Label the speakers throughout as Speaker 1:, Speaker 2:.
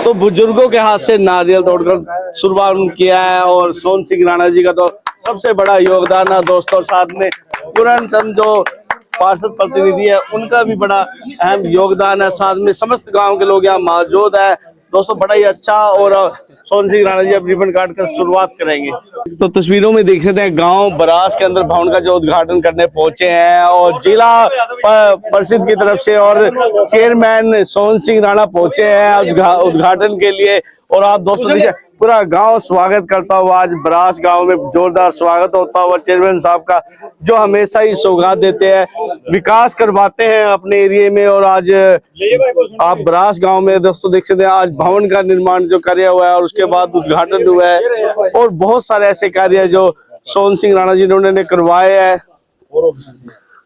Speaker 1: तो बुजुर्गों के हाथ से नारियल तोड़कर शुरुआत किया है। और सोहन सिंह राणा जी का तो सबसे बड़ा योगदान है दोस्तों। साथ में पूरन चंद जो पार्षद प्रतिनिधि है उनका भी बड़ा अहम योगदान है। साथ में समस्त गांव के लोग यहाँ मौजूद है दोस्तों। बड़ा ही अच्छा। और सोहन सिंह राणा जी अब रिबन काट कर शुरुआत करेंगे। तो तस्वीरों में देख सकते हैं गांव बरास के अंदर भवन का जो उद्घाटन करने पहुंचे हैं और जिला परिषद की तरफ से और चेयरमैन सोहन सिंह राणा पहुंचे हैं उद्घाटन के लिए। और आप दोस्तों देखिए पूरा गांव स्वागत करता हुआ, आज बरास गांव में जोरदार स्वागत होता हुआ चेयरमैन साहब का, जो हमेशा ही सौगात देते हैं, विकास करवाते हैं अपने एरिया में। और आज आप बरास गांव में दोस्तों देख सकते हैं आज भवन का निर्माण जो कार्य हुआ है और उसके बाद उद्घाटन हुआ है। और बहुत सारे ऐसे कार्य है जो सोहन सिंह राणा जी ने उन्होंने करवाए हैं।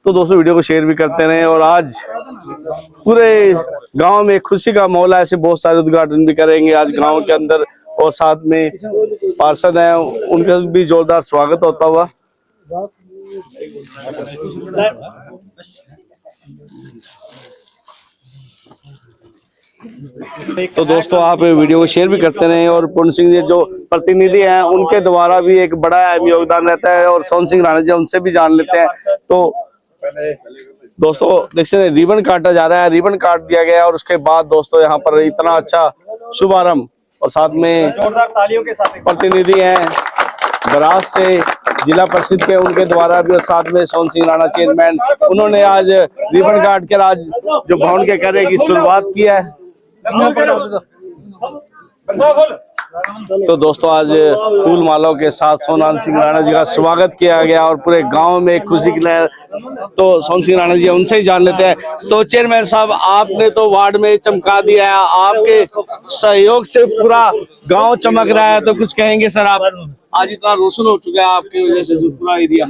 Speaker 1: तो दोस्तों वीडियो को शेयर भी करते रहे। और आज पूरे गांव में खुशी का माहौल है, ऐसे बहुत सारे उद्घाटन भी करेंगे आज गांव के अंदर। और साथ में पार्षद हैं उनका भी जोरदार स्वागत होता हुआ। तो दोस्तों आप वीडियो को शेयर भी करते रहे। और पूर्ण सिंह जी जो प्रतिनिधि हैं उनके द्वारा भी एक बड़ा अहम योगदान रहता है। और सोहन सिंह राणा जी उनसे भी जान लेते हैं। तो दोस्तों देख सकते हैं रिबन काटा जा रहा है, रिबन काट दिया गया। और उसके बाद दोस्तों यहाँ पर इतना अच्छा शुभारंभ और साथ में जोरदार तालियों के साथ प्रतिनिधि हैं बरास से जिला परिषद के, उनके द्वारा भी। और साथ में सोहन सिंह राणा चेयरमैन, उन्होंने आज रिबन काट कर आज जो भवन के कार्य की शुरुआत की है। तो दोस्तों आज फूल मालाओं के साथ सोहन सिंह राणा जी का स्वागत किया गया और पूरे गांव में खुशी की लहर। तो सोहन सिंह राणा जी उनसे ही जान लेते हैं। तो चेयरमैन साहब आपने तो वार्ड में चमका दिया है, आपके सहयोग से पूरा गांव चमक रहा है, तो कुछ कहेंगे सर आप? आज इतना रोशन हो चुका है आपकी वजह से पूरा एरिया।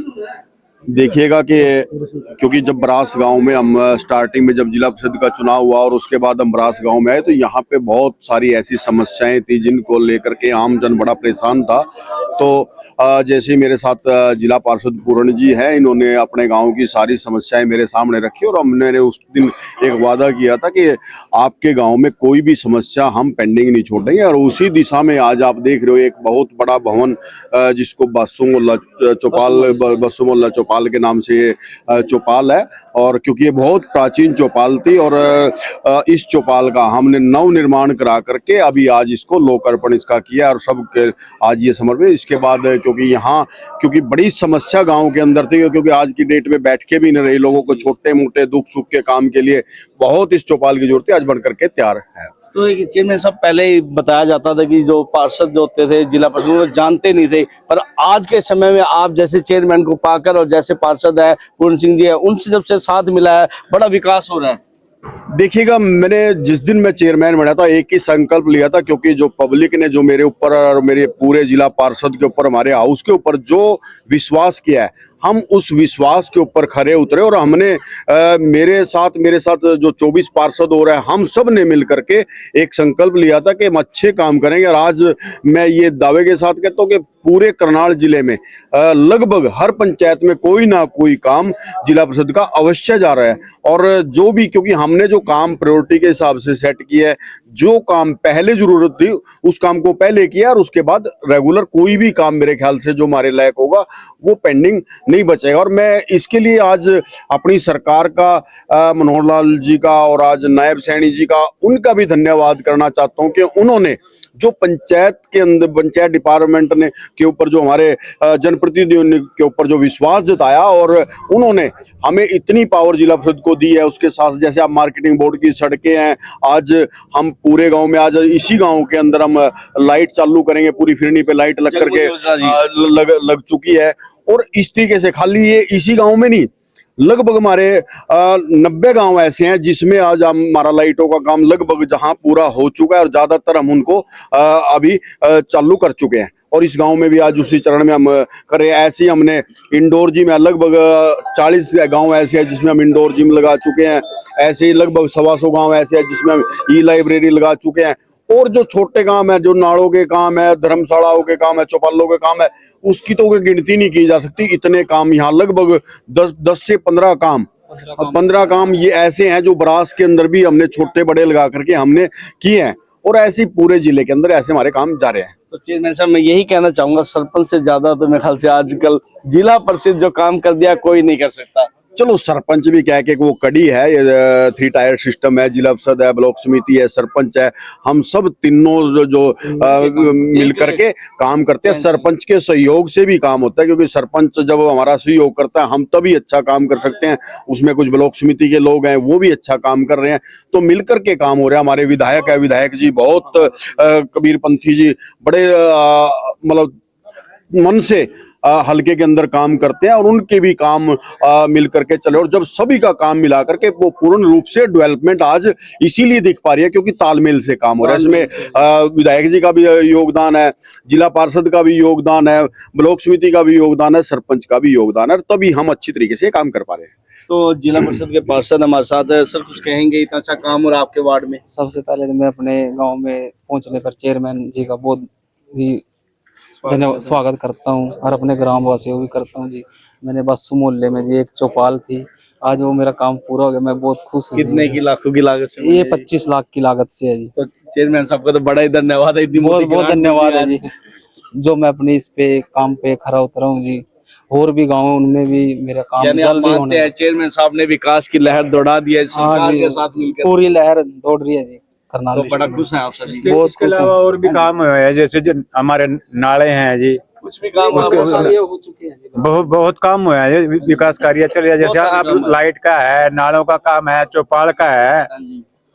Speaker 2: देखिएगा कि क्योंकि जब बरास गांव में हम स्टार्टिंग में जब जिला परिषद का चुनाव हुआ और उसके बाद हम बरास गांव में आए, तो यहाँ पे बहुत सारी ऐसी समस्याएं थी जिनको लेकर के आम जन बड़ा परेशान था। तो जैसे मेरे साथ जिला पार्षद पूर्ण जी हैं, इन्होंने अपने गांव की सारी समस्याएं मेरे सामने रखी और हमने उस दिन एक वादा किया था कि आपके गाँव में कोई भी समस्या हम पेंडिंग नहीं छोड़ेंगे। और उसी दिशा में आज आप देख रहे हो एक बहुत बड़ा भवन जिसको बसुमोल्ला चौपाल के नाम से चौपाल है। और क्योंकि ये बहुत प्राचीन चौपाल थी और इस चौपाल का हमने नव निर्माण करा करके अभी आज इसको लोकार्पण इसका किया और सब आज ये समर्पित। इसके बाद क्योंकि बड़ी समस्या गांव के अंदर थी, क्योंकि आज की डेट में बैठ के भी नहीं रही, लोगों को छोटे मोटे दुख सुख के काम के लिए बहुत इस चौपाल की जरूरत है, आज बन करके तैयार है।
Speaker 1: तो चेयरमैन साहब पहले ही बताया जाता था कि जो पार्षद जो होते थे जिला परिषद वो जानते नहीं थे, पर आज के समय में आप जैसे चेयरमैन को पाकर और जैसे पार्षद है पूर्ण सिंह जी है उनसे जब से साथ मिला है, बड़ा विकास हो रहा है।
Speaker 2: देखिएगा मैंने जिस दिन मैं चेयरमैन बना था एक ही संकल्प लिया था, क्योंकि जो पब्लिक ने जो मेरे ऊपर और मेरे पूरे जिला पार्षद के ऊपर, हमारे हाउस के ऊपर जो विश्वास किया है, हम उस विश्वास के ऊपर खरे उतरे। और हमने मेरे साथ जो 24 पार्षद हो रहे हैं, हम सब ने मिल करके एक संकल्प लिया था कि हम अच्छे काम करेंगे। और आज मैं ये दावे के साथ कहता हूँ कि पूरे करनाल जिले में लगभग हर पंचायत में कोई ना कोई काम जिला परिषद का अवश्य जा रहा है। और जो भी, क्योंकि हमने जो काम प्रायोरिटी के हिसाब से सेट किया है, जो काम पहले जरूरत थी उस काम को पहले किया और उसके बाद रेगुलर कोई भी काम मेरे ख्याल से जो हमारे लायक होगा वो पेंडिंग नहीं बचेगा। और मैं इसके लिए आज अपनी सरकार का, मनोहर लाल जी का और आज नायब सैनी जी का, उनका भी धन्यवाद करना चाहता हूं कि उन्होंने जो पंचायत के अंदर पंचायत डिपार्टमेंट ने के ऊपर जो हमारे जनप्रतिनिधियों के ऊपर जो विश्वास जताया और उन्होंने हमें इतनी पावर जिला परिषद को दी है। उसके साथ जैसे आप मार्केटिंग बोर्ड की सड़कें हैं, आज हम पूरे गांव में, आज इसी गांव के अंदर हम लाइट चालू करेंगे, पूरी फिरनी पे लाइट लग करके लग चुकी है। और इस तरीके से खाली ये इसी गांव में नहीं, लगभग हमारे 90 गांव ऐसे हैं जिसमें आज हमारा लाइटों का काम लगभग जहां पूरा हो चुका है और ज्यादातर हम उनको अभी चालू कर चुके हैं। और इस गांव में भी आज उसी चरण में हम कर रहे हैं। ऐसे ही हमने इंडोर जिम है, लगभग 40 गांव ऐसे हैं जिसमें हम इंडोर जिम लगा चुके हैं। ऐसे ही लगभग 125 गांव ऐसे हैं जिसमें हम ई लाइब्रेरी लगा चुके हैं। और जो छोटे काम है, जो नालों के काम है, धर्मशालाओं के काम है, चौपालों के काम है, उसकी तो गिनती नहीं की जा सकती। इतने काम यहाँ लगभग 10 से 15 काम ये ऐसे हैं जो बरास के अंदर भी हमने छोटे बड़े लगा करके हमने किए हैं। और ऐसे ही पूरे जिले के अंदर ऐसे हमारे काम जा रहे हैं।
Speaker 1: तो चेयरमैन साहब, मैं यही कहना चाहूंगा, सरपंच से ज्यादा तो मेरे ख्याल से आजकल जिला परिषद जो काम कर दिया कोई नहीं कर सकता।
Speaker 2: चलो सरपंच भी क्या है कि वो कड़ी है, ये 3 टायर सिस्टम है, जिला परिषद है, ब्लॉक समिति है, सरपंच है, हम सब तीनों जो मिल करके काम करते हैं। सरपंच के सहयोग से भी काम होता है, क्योंकि सरपंच जब हमारा सहयोग करता है हम तभी अच्छा काम कर सकते हैं। उसमें कुछ ब्लॉक समिति के लोग हैं वो भी अच्छा काम कर रहे हैं, तो मिलकर के काम हो रहा है। हमारे विधायक है, विधायक जी बहुत कबीरपंथी जी बड़े मतलब मन से हल्के के अंदर काम करते हैं, और उनके भी काम मिल करके चले, और जब सभी का काम मिला करके वो पूर्ण रूप से डेवलपमेंट आज इसीलिए दिख पा रही है क्योंकि तालमेल से काम हो रहा है। इसमें विधायक जी का भी योगदान है, जिला पार्षद का भी योगदान है, ब्लॉक समिति का भी योगदान है, सरपंच का भी योगदान है, तभी हम अच्छी तरीके से काम कर पा रहे हैं।
Speaker 1: तो जिला परिषद के पार्षद हमारे साथ है सर, कुछ कहेंगे इतना अच्छा काम हो रहा है आपके वार्ड में?
Speaker 3: सबसे पहले तो मैं अपने गांव में पहुंचने पर चेयरमैन जी का बहुत ही धन्यवाद स्वागत करता हूं, और अपने ग्राम वासियों भी करता हूं जी। मैंने बस मोहल्ले में जी एक चौपाल थी, आज वो मेरा काम पूरा हो गया, मैं बहुत खुश हूँ।
Speaker 1: कितने की लाखों की लागत से?
Speaker 3: ये 25 लाख की लागत से है जी।
Speaker 1: तो चेयरमैन साहब का तो बड़ा ही धन्यवाद है, इतनी
Speaker 3: बहुत
Speaker 1: मोटी
Speaker 3: बहुत
Speaker 1: ग्रांट
Speaker 3: धन्यवाद है
Speaker 1: दी
Speaker 3: जी, जो मैं अपनी इस पे काम पे खरा उतरा हूँ जी। और भी गाँव उनमें भी मेरा काम
Speaker 1: यानी आप
Speaker 3: जल्दी
Speaker 1: मानते
Speaker 3: होने
Speaker 1: हैं चेयरमैन साहब ने विकास की लहर दौड़ा दी है
Speaker 3: हाँ
Speaker 1: सरकार
Speaker 3: जी,
Speaker 1: के साथ मिलकर,
Speaker 3: पूरी लहर दौड़ रही है जी करनाल
Speaker 1: तो बड़ा
Speaker 3: डिस्ट्रिक्ट में।
Speaker 1: खुश हैं आप सभी?
Speaker 3: बहुत
Speaker 4: इसके
Speaker 3: खुश
Speaker 4: अलावा
Speaker 3: हैं।
Speaker 4: और भी काम हुए हैं, जैसे जो हमारे नाले हैं जी,
Speaker 1: कुछ भी काम
Speaker 3: बहुत
Speaker 1: आपको
Speaker 3: सारे हो चुके हैं जी।
Speaker 4: बहुत काम हुए हैं, विकास कार्य चल रहा है। जैसे
Speaker 1: बहुत सारे
Speaker 4: अब
Speaker 1: काम है।
Speaker 4: लाइट का है, नालों का काम है, चौपाल का है।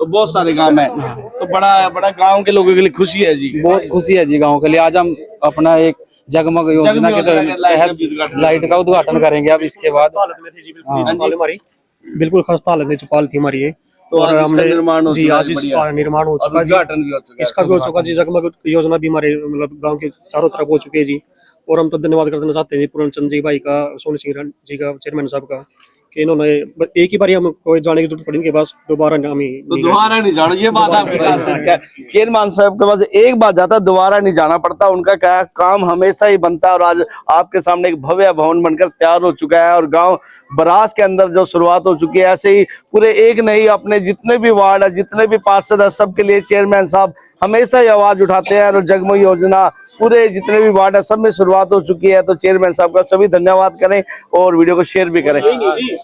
Speaker 1: तो बहुत सारे काम है, तो बड़ा बड़ा गांव के लोगों के लिए खुशी है जी।
Speaker 3: बहुत खुशी है जी गांव के लिए। आज हम अपना एक जगमग योजना के तहत लाइट का उद्घाटन करेंगे अब इसके बाद।
Speaker 5: हमारी बिल्कुल खस्ता हालत में चौपाल थी हमारी ये,
Speaker 1: तो आज इसका निर्माण हो
Speaker 5: जी
Speaker 1: चुका है,
Speaker 5: आज
Speaker 1: बढ़िया।
Speaker 5: इसका निर्माण हो चुका है जी,
Speaker 1: उद्घाटन भी हो चुका है,
Speaker 5: इसका भी हो चुका जी। जगमग योजना भी हमारे मतलब गांव के चारों तरफ हो चुकी है जी। और हम तो धन्यवाद करना चाहते हैं पूर्ण चंद जी भाई का, सोनी सिंह जी का, चेयरमैन साहब का, कि इन्होंने एक ही बार हम कोई जाने की जरूरत पड़ी, इनके पास दोबारा
Speaker 1: तो दोबारा नहीं जाना, ये बात आपकी ठीक है। चेयरमैन साहब के पास एक बार जाता दोबारा नहीं जाना पड़ता, उनका क्या काम हमेशा ही बनता है। और आज आपके सामने एक भव्य भवन बनकर तैयार हो चुका है, और गांव बरास के अंदर जो शुरुआत हो चुकी है, ऐसे ही पूरे एक नहीं अपने जितने भी वार्ड है, जितने भी पार्षद है, सबके लिए चेयरमैन साहब हमेशा ही आवाज उठाते हैं। और जगमग योजना पूरे जितने भी वार्ड है सब में शुरुआत हो चुकी है, तो चेयरमैन साहब का सभी धन्यवाद करें और वीडियो को शेयर भी करें।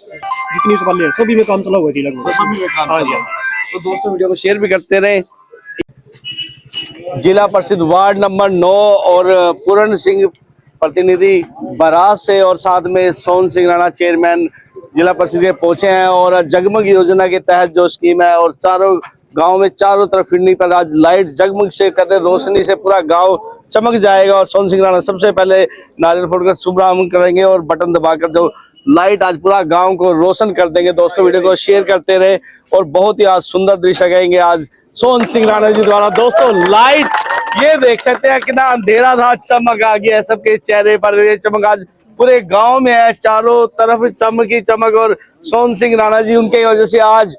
Speaker 5: जितनी सवाल है सभी में काम चला हुआ है जी लगभग।
Speaker 1: हाँ जी, तो दोस्तों वीडियो को शेयर भी करते रहें। जिला परिषद वार्ड नंबर 9 और पूर्ण सिंह प्रतिनिधि बरास से, और साथ में सोन सिंह राणा चेयरमैन जिला परिषद के पहुंचे हैं। और जगमग योजना के तहत जो स्कीम है, और चारों गांव में चारों तरफ फिरनी पर आज लाइट जगमग से कहते रोशनी से पूरा गांव चमक जाएगा। और सोन सिंह राणा सबसे पहले नारियल फोड़कर शुभारंभ करेंगे और बटन दबाकर जो लाइट आज पूरा गांव को रोशन कर देंगे। दोस्तों वीडियो को शेयर करते रहे, और बहुत ही आज सुंदर दृश्य कहेंगे आज सोन सिंह राणा जी द्वारा। दोस्तों लाइट ये देख सकते हैं कितना अंधेरा था, चमक आ गया है सबके चेहरे पर, ये चमक आज पूरे गांव में है, चारों तरफ चमक ही चमक। और सोन सिंह राणा जी उनके वजह से आज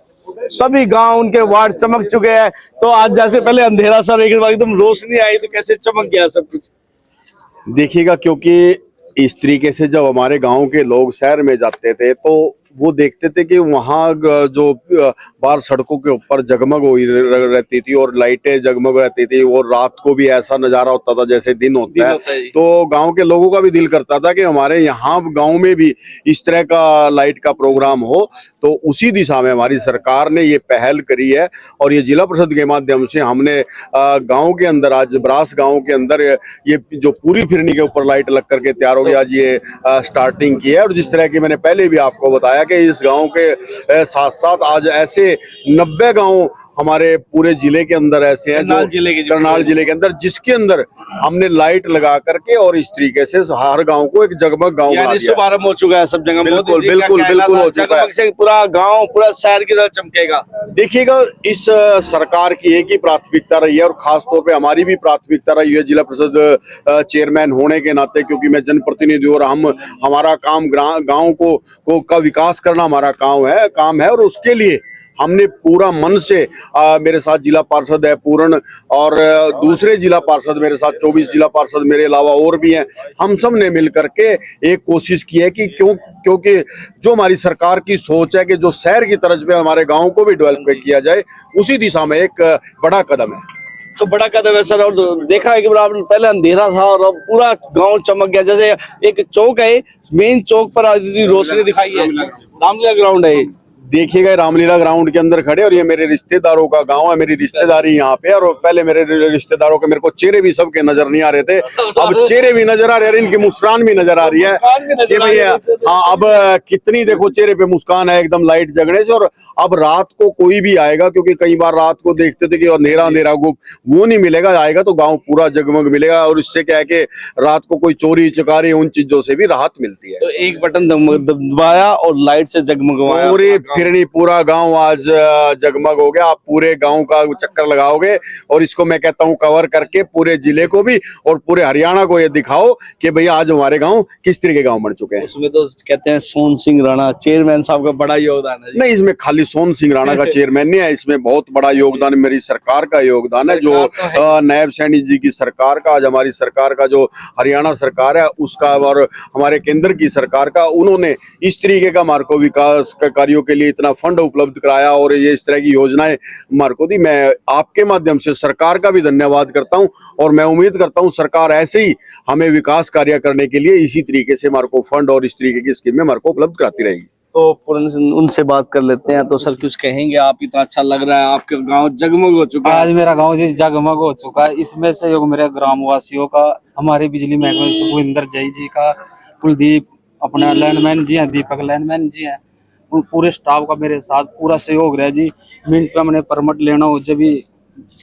Speaker 1: सभी गांव उनके वार्ड चमक चुके हैं। तो आज जैसे पहले अंधेरा सा एकदम रोशनी आई, तो कैसे चमक गया सब कुछ
Speaker 2: देखिएगा, क्योंकि इस तरीके से जब हमारे गांव के लोग शहर में जाते थे तो वो देखते थे कि वहाँ जो बाहर सड़कों के ऊपर जगमग हुई रहती थी और लाइटें जगमग रहती थी, और रात को भी ऐसा नजारा होता था जैसे दिन होता है। तो गांव के लोगों का भी दिल करता था कि हमारे यहाँ गांव में भी इस तरह का लाइट का प्रोग्राम हो। तो उसी दिशा में हमारी सरकार ने ये पहल करी है, और ये जिला परिषद के माध्यम से हमने गाँव के अंदर आज बरास गाँव के अंदर ये जो पूरी फिरनी के ऊपर लाइट लग करके तैयार हो गई, आज ये स्टार्टिंग की है। और जिस तरह की मैंने पहले भी आपको बताया कि इस गांव के साथ साथ आज ऐसे 90 गांव हमारे पूरे जिले के अंदर ऐसे हैं, जो करनाल जिले के अंदर, जिसके अंदर हमने लाइट लगा करके और इस तरीके से हर गांव को एक जगमग गांव बना दिया।
Speaker 1: शुभारंभ हो चुका है सब जगह,
Speaker 2: बिल्कुल बिल्कुल बिल्कुल हो चुका है।
Speaker 1: से पूरा गांव पूरा शहर की तरह चमकेगा।
Speaker 2: देखिएगा, इस सरकार की एक ही प्राथमिकता रही है, और खास तौर पे हमारी भी प्राथमिकता रही है जिला परिषद चेयरमैन होने के नाते, क्योंकि मैं जनप्रतिनिधि और हमारा काम गांव को का विकास करना हमारा काम है। और उसके लिए हमने पूरा मन से मेरे साथ जिला पार्षद है पूर्ण, और दूसरे जिला पार्षद मेरे साथ 24 जिला पार्षद मेरे अलावा और भी हैं, हम सब ने मिल करके एक कोशिश की है कि क्योंकि जो हमारी सरकार की सोच है कि जो शहर की तरज पे हमारे गांव को भी डेवलप किया जाए, उसी दिशा में एक बड़ा कदम है।
Speaker 1: तो बड़ा कदम है सर। और देखा है कि बराबर पहले अंधेरा था और अब पूरा गांव चमक गया। जैसे एक चौक है, मेन चौक पर आज इतनी रोशनी दिखाई है। रामलीला ग्राउंड है ये।
Speaker 2: देखिएगा रामलीला ग्राउंड के अंदर खड़े, और ये मेरे रिश्तेदारों का गांव है, मेरी रिश्तेदारी यहाँ पे। और पहले मेरे रिश्तेदारों के मेरे को चेहरे भी सबके नजर नहीं आ रहे थे, अब चेहरे भी नजर आ रहे हैं, इनकी मुस्कान भी नजर आ रही है कि भैया हाँ, अब कितनी देखो चेहरे पे मुस्कान है एकदम लाइट जगने से। और अब रात को कोई भी आएगा, क्योंकि कई बार रात को देखते थे कि अंधेरा अंधेरा गुप, वो नहीं मिलेगा, आएगा तो गाँव पूरा जगमग मिलेगा। और इससे क्या है कि रात को कोई चोरी चकारी उन चीजों से भी राहत मिलती है।
Speaker 1: तो एक बटन दबाया और लाइट से जगमगवाया,
Speaker 2: पूरी फिरनी पूरा गांव आज जगमग हो गया। आप पूरे गांव का चक्कर लगाओगे और इसको मैं कहता हूं कवर करके पूरे जिले को भी और पूरे हरियाणा को ये दिखाओ कि भैया आज हमारे गांव किस तरह के गांव बन चुके हैं।
Speaker 1: इसमें तो कहते हैं सोन सिंह राणा चेयरमैन साहब का बड़ा योगदान है जी।
Speaker 2: नहीं, इसमें खाली सोन सिंह राणा का चेयरमैन नहीं है, इसमें बहुत बड़ा योगदान मेरी सरकार का योगदान है, जो नायब सैनी जी की सरकार का, आज हमारी सरकार का जो हरियाणा सरकार है उसका, और हमारे केंद्र की सरकार का। उन्होंने इस तरीके का मार्को विकास का कार्यों के लिए इतना फंड उपलब्ध कराया और ये इस तरह की योजनाएं मार्को दी। मैं आपके माध्यम से सरकार का भी धन्यवाद करता हूं और मैं उम्मीद करता हूं सरकार ऐसे ही हमें विकास कार्य करने के लिए इसी तरीके से मार्को फंड और इस तरीके की स्कीमें मार्को उपलब्ध कराती रहेगी।
Speaker 1: तो उनसे बात कर लेते हैं। तो सर कुछ कहेंगे, आप इतना अच्छा लग रहा है, आपके गांव जगमग हो चुका है।
Speaker 3: आज मेरा गांव जी जगमग हो चुका है। इसमें सहयोग मेरे ग्रामवासियों का, हमारे बिजली महकमे से सुखविंदर जय जी का, कुलदीप अपना लाइनमैन जी हैं, दीपक लाइनमैन जी हैं, उन पूरे स्टाफ का मेरे साथ पूरा सहयोग रहा जी। मिनट पे हमने परमिट लेना हो जब भी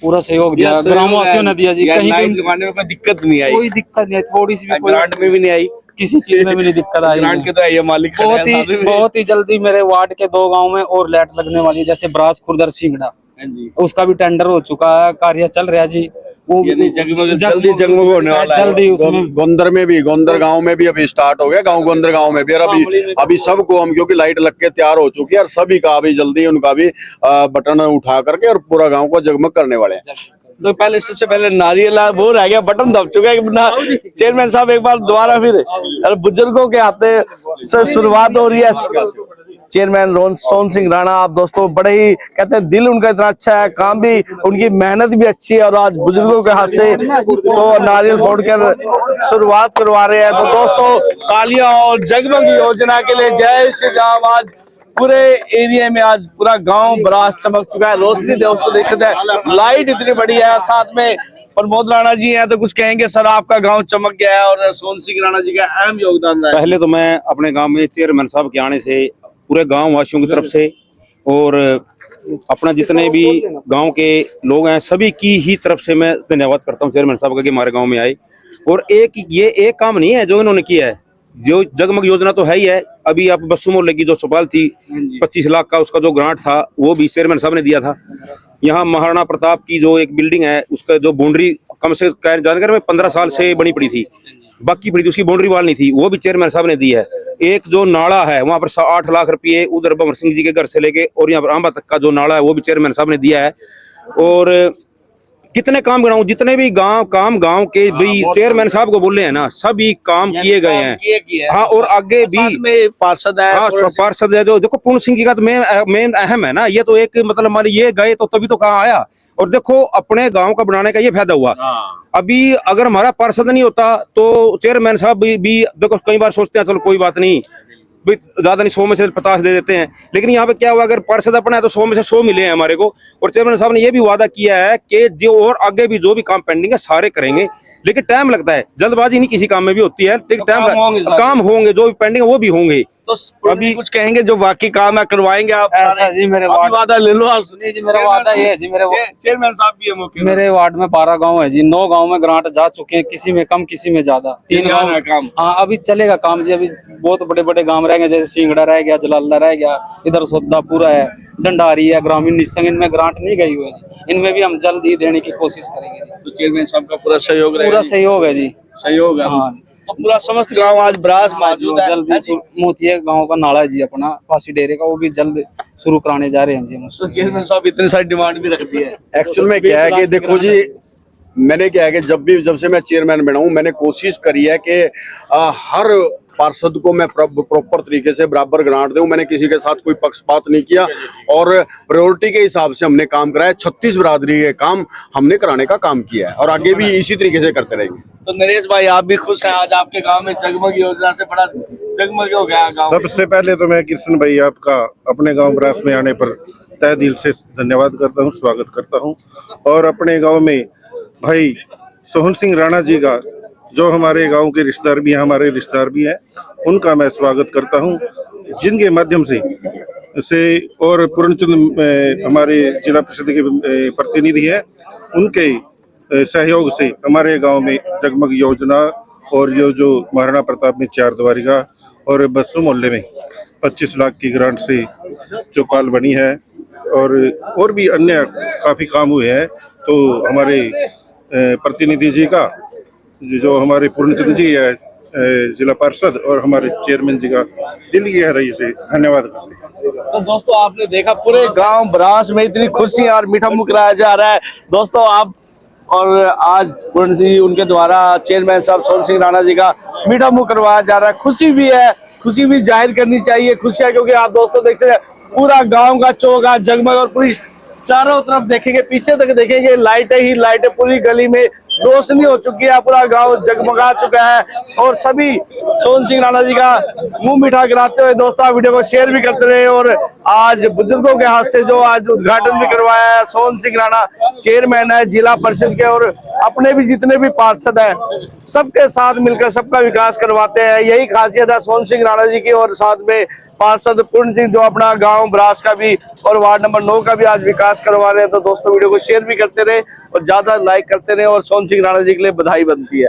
Speaker 3: पूरा सहयोग दिया, ग्रामवासियों ने दिया जी। कहीं
Speaker 1: लगाने में कोई दिक्कत नहीं आई,
Speaker 3: कोई दिक्कत नहीं आई, थोड़ी सी भी कोई
Speaker 1: ग्रांट में भी नहीं आई,
Speaker 3: किसी चीज में भी नहीं दिक्कत आई।
Speaker 1: ग्रांट के तो है ये मालिक खड़े हैं साथ में।
Speaker 3: बहुत ही जल्दी मेरे वार्ड के 2 गांव में और लाइट लगने वाली है, जैसे ब्रास खुर्दर सिंगड़ा,
Speaker 1: हाँ जी।
Speaker 3: उसका भी टेंडर हो चुका है, कार्य चल रहा है जी। वो
Speaker 1: यानी जल्दी जगमग होने वाला है।
Speaker 3: जल्दी उसमें
Speaker 2: गोंदर में भी, गोंदर गांव में भी अभी स्टार्ट हो गया, गांव गोंदर गांव में भी। और अभी सबको हम, क्योंकि लाइट लग के तैयार हो चुकी है और सभी का अभी जल्दी उनका भी बटन उठा करके और पूरा गांव को जगमग करने वाले हैं।
Speaker 1: तो पहले सबसे पहले नारियल वो रह गया, बटन दब चुका है। चेयरमैन साहब एक बार दोबारा फिर अरे बुजुर्गों के हाथे से शुरुआत हो रही है। चेयरमैन सोन सिंह राणा, आप दोस्तों बड़े ही कहते हैं दिल उनका इतना अच्छा है, काम भी उनकी मेहनत भी अच्छी है और आज बुजुर्गों के हाथ से तो नारियल फोड़ कर शुरुआत करवा रहे हैं। तो दोस्तों तालियां और जगमग योजना के लिए जय श्री राम। आज पूरे एरिया में आज पूरा गांव बरास चमक चुका है। रोशनी दोस्तों देख सकते हैं, लाइट इतनी बड़ी है। साथ में प्रमोद राणा जी हैं, तो कुछ कहेंगे सर? आपका गांव चमक गया है और सोन सिंह राणा जी का अहम योगदान रहा है।
Speaker 6: पहले तो मैं अपने गांव में चेयरमैन साहब के आने से पूरे गांव वासियों की तरफ से और अपना जितने भी गांव के लोग हैं सभी की ही तरफ से मैं धन्यवाद करता हूं चेयरमैन साहब का कि हमारे गांव में आए। और ये एक काम नहीं है जो इन्होंने किया है, जो जगमग योजना तो है ही है। अभी आप बस्सू मोहल्ले की जो चौपाल थी 25 लाख का, उसका जो ग्रांट था वो भी चेयरमैन साहब ने दिया था। यहाँ महाराणा प्रताप की जो एक बिल्डिंग है उसका जो बाउंड्री कम से जानकर में 15 साल से बनी पड़ी थी, बाकी पड़ी थी, उसकी बाउंड्री वाल नहीं थी, वो भी चेयरमैन साहब ने दी है। एक जो नाला है वहां पर 8 लाख रुपये उधर भंवर सिंह जी के घर से लेके और यहाँ पर आंबा तक का जो नाला है वो भी चेयरमैन साहब ने दिया है। और कितने काम गिनाऊं, जितने भी गांव के भी चेयरमैन साहब को बोले हैं ना, सभी काम किए गए हैं। हाँ, और आगे भी
Speaker 1: पार्षद है,
Speaker 6: हाँ पार्षद है जो देखो पूर्ण सिंह जी का तो मेन अहम है ना। ये तो एक मतलब हमारे ये गए तो तभी तो कहाँ आया। और देखो अपने गांव का बनाने का ये फायदा हुआ। अभी अगर हमारा पार्षद नहीं होता तो चेयरमैन साहब भी देखो कई बार सोचते हैं चलो कोई बात नहीं, ज्यादा नहीं 100 में से 50 दे देते हैं, लेकिन यहाँ पे क्या हुआ, अगर पार्षद अपना है तो 100 में से 100 मिले हैं हमारे को। और चेयरमैन साहब ने ये भी वादा किया है कि जो और आगे भी जो भी काम पेंडिंग है सारे करेंगे, लेकिन टाइम लगता है, जल्दबाजी नहीं किसी काम में भी होती है, लेकिन काम होंगे, जो भी पेंडिंग है वो भी होंगे।
Speaker 1: तो अभी कुछ कहेंगे जो बाकी काम है करवाएंगे आप?
Speaker 3: ऐसा जी मेरे वार्ड
Speaker 1: वादा ले लो आज।
Speaker 3: नहीं जी, मेरा वादा ये है जी,
Speaker 1: चेयरमैन साहब भी है मौके
Speaker 3: मेरे वार्ड में 12 गांव है जी, 9 गांव में ग्रांट जा चुके हैं, किसी में कम किसी में ज्यादा। 3 गांव में काम, हाँ अभी चलेगा काम जी। अभी बहुत बड़े बड़े गांव रह गए, जैसे सिंगड़ा रह गया, जलाला रह गया, इधर सोदापुरा है, डंडारी है, ग्रामीण निसंग, इनमें ग्रांट नहीं गई हुई है जी। इनमें भी हम जल्द ही देने की कोशिश करेंगे जी।
Speaker 1: तो चेयरमैन साहब का पूरा सहयोग रहेगा?
Speaker 3: पूरा सहयोग है जी,
Speaker 1: सहयोग है।
Speaker 3: हाँ।
Speaker 1: तो पूरा समस्त गांव आज ब्रास मौजूद है।
Speaker 3: जल्दी मोतिया गांव का नाला है जी अपना पासी डेरे का, वो भी जल्द शुरू कराने जा रहे हैं जी हम।
Speaker 1: तो चेयरमैन साहब इतनी सारी डिमांड भी रख दी है।
Speaker 2: एक्चुअल में क्या है कि देखो जी, मैंने क्या है कि जब से मैं चेयरमैन बना हूं मैंने कोशिश करी है कि हर पार्षद को मैं प्रॉपर तरीके से बराबर ग्रांट दूं। मैंने किसी के साथ कोई पक्षपात नहीं किया और प्रायोरिटी के हिसाब से हमने काम कराया। 36 बिरादरी के काम हमने कराने का काम किया है और आगे भी इसी तरीके से करते रहेंगे।
Speaker 1: तो नरेश भाई, आप भी खुश हैं? आज आपके गांव में जगमग योजना से बड़ा जगमग हो गया गांव।
Speaker 7: सबसे पहले तो मैं कृष्ण भाई आपका अपने गांव ब्रास में आने पर तहे दिल से धन्यवाद करता हूं, स्वागत करता हूं। और अपने गांव में भाई सोहन सिंह राणा जी का, जो हमारे गांव के रिश्तेदार भी हैं, हमारे रिश्तेदार भी हैं, उनका मैं स्वागत करता हूं, जिनके माध्यम से और पूर्णचंद हमारे जिला परिषद के प्रतिनिधि हैं, उनके सहयोग से हमारे गांव में जगमग योजना और ये जो महाराणा प्रताप में 4 दीवारी का और बस्सू मोहल्ले में 25 लाख की ग्रांट से चौपाल बनी है और भी अन्य काफी काम हुए हैं। तो हमारे प्रतिनिधि जी का, जो हमारे पूर्णचंद जी है जिला पार्षद, और हमारे चेयरमैन जी का दिल की गहराई से धन्यवाद करते हैं।
Speaker 1: तो दोस्तों, आपने देखा पूरे गांव ब्रास में इतनी खुशी और मीठा मुंह कराया जा रहा है। दोस्तों, आप और आज पूर्ण जी उनके द्वारा चेयरमैन साहब सोहन सिंह राणा जी का मीठा मुंह करवाया जा रहा है। खुशी भी है, खुशी भी जाहिर करनी चाहिए, खुशी है, क्योंकि आप दोस्तों देख सकते हैं पूरा गांव का चौक जगमग और पूरी चारों तरफ देखेंगे, पीछे तक देखेंगे, लाइटें ही लाइटें, पूरी गली में रोशनी हो चुकी है, पूरा गांव जगमगा चुका है। और सभी सोहन सिंह राणा जी का मुंह मीठा कराते हुए दोस्तों आप वीडियो को शेयर भी करते रहे। और आज बुजुर्गों के हाथ से जो आज उद्घाटन भी करवाया है, सोहन सिंह राणा चेयरमैन है जिला परिषद के, और अपने भी जितने भी पार्षद हैं सबके साथ मिलकर सबका विकास करवाते हैं। यही खासियत है सोहन सिंह राणा जी की। और साथ में पार्षद पूर्ण सिंह जो अपना गांव ब्रास का भी और वार्ड नंबर 9 का भी आज विकास करवा रहे हैं। तो दोस्तों वीडियो को शेयर भी करते रहे और ज्यादा लाइक करते रहे, और सोहन सिंह राणा जी के लिए बधाई बनती है।